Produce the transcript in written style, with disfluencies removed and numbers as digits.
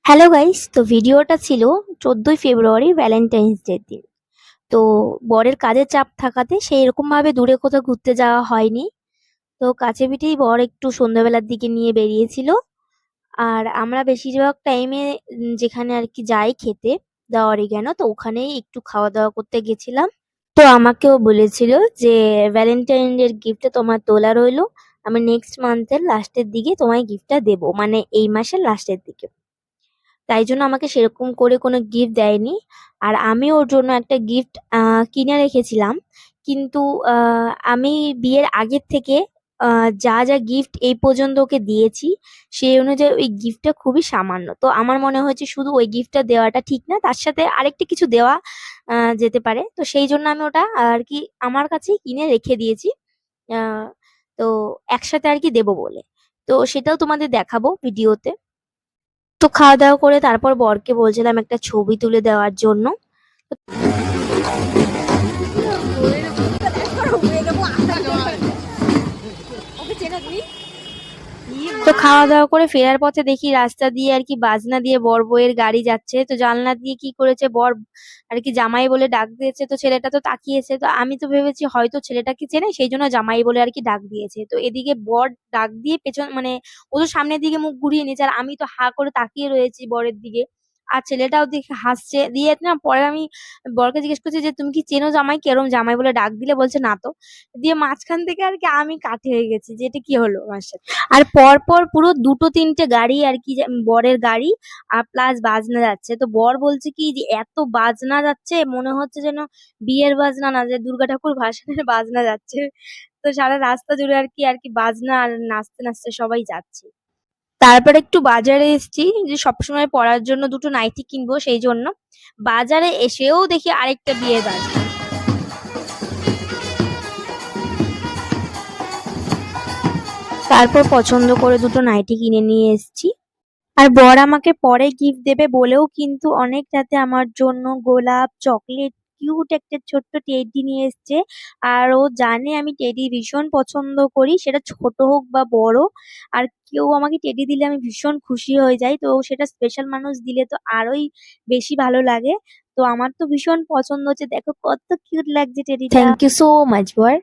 Hello guys, তো ভিডিওটা ছিল 14ই ফেব্রুয়ারি ভ্যালেন্টাইন্স ডের দিন। তো বরের কাজের চাপ থাকাতে সেই রকম ভাবে দূরে কোথাও ঘুরতে যাওয়া হয়নি। তো কাছে পিঠেই বর একটু সন্ধ্যাবেলার দিকে নিয়ে বেরিয়েছিল। আর আমরা বেশিরভাগ টাইমে যেখানে আর কি যাই খেতে, দ্য অরিগ্যানো, তো ওখানেই একটু খাওয়া দাওয়া করতে গেছিলাম। তো আমাকেও বলেছিল যে ভ্যালেন্টাইন ডের গিফটটা তোমার তোলা রইলো, আমি নেক্সট মান্থের লাস্টের দিকে তোমায় গিফটটা দেবো, মানে এই মাসের লাস্টের দিকে। তাই জন্য আমাকে সেরকম করে কোনো গিফট দেয়নি। আর আমি ওর জন্য একটা গিফট কিনে রেখেছিলাম। কিন্তু আমি বিয়ের আগের থেকে যা যা গিফট এই পর্যন্ত ওকে দিয়েছি, সেই অনুযায়ী ওই গিফটটা খুবই সামান্য। তো আমার মনে হয়েছে শুধু ওই গিফটটা দেওয়াটা ঠিক না, তার সাথে আরেকটা কিছু দেওয়া যেতে পারে। তো সেই জন্য আমি ওটা আর কি আমার কাছেই কিনে রেখে দিয়েছি। আহ, তো একসাথে আর কি দেবো বলে। তো সেটাও তোমাদের দেখাবো ভিডিওতে। তো খাওয়া দাওয়া করে তারপর বরকে বলছিলাম একটা ছবি তুলে দেওয়ার জন্য। তো খাওয়া দাওয়া করে ফেরার পথে দেখি রাস্তা দিয়ে আর কি বাজনা দিয়ে বর বউয়ের গাড়ি যাচ্ছে। তো জানলা দিয়ে কি করেছে, বর আর কি জামাই বলে ডাক দিয়েছে। তো ছেলেটা তো তাকিয়েছে, তো আমি তো ভেবেছি হয়তো ছেলেটাকে চেনে, সেই জন্য জামাই বলে আর কি ডাক দিয়েছে। তো এদিকে বর ডাক দিয়ে পেছন মানে ও তো সামনের দিকে মুখ ঘুরিয়ে নিয়েছে, আর আমি তো হা করে তাকিয়ে রয়েছি বরের দিকে। আর ছেলেটাও দেখে হাসছে। দিয়ে না পরে আমি বরকে জিজ্ঞেস করছি যে তুমি কি চেনো জামাই, কেরম জামাই বলে ডাক দিলে? বলছে না তো। দিয়ে মাঝখান থেকে আর কি আমি কাঠে হয়ে গেছি যে এটা কি হলো আমার সাথে। আর পর পর পুরো দুটো তিনটে গাড়ি আর কি বরের গাড়ি আর প্লাস বাজনা যাচ্ছে। তো বর বলছে কি যে এত বাজনা যাচ্ছে মনে হচ্ছে যেন বিয়ের বাজনা না, যে দুর্গা ঠাকুর ভাসানের বাজনা যাচ্ছে। তো সারা রাস্তা জুড়ে আর কি বাজনা আর নাচতে নাচতে সবাই যাচ্ছে। তারপর একটু বাজারে এসেছি, যে সবসময় পরার জন্য দুটো নাইটি কিনবো, সেই জন্য বাজারে এসেও দেখি আরেকটা বিয়ের বাজনা। তারপর পছন্দ করে দুটো নাইটি কিনে নিয়ে এসেছি। আর বর আমাকে পরে গিফট দেবে বলেও কিন্তু অনেক রাতে আমার জন্য গোলাপ, চকলেট, কিউট একটা ছোট্ট টেডি নিয়ে এসছে। আর ও জানে আমি টেডি ভীষণ পছন্দ করি, সেটা ছোট হোক বা বড়। আর কেউ আমাকে টেডি দিলে আমি ভীষণ খুশি হয়ে যাই। তো সেটা স্পেশাল মানুষ দিলে তো আরোই বেশি ভালো লাগে। তো আমার তো ভীষণ পছন্দ হচ্ছে, দেখো কত কিউট লাগছে টেডিটা। থ্যাংক ইউ সো মাচ বর।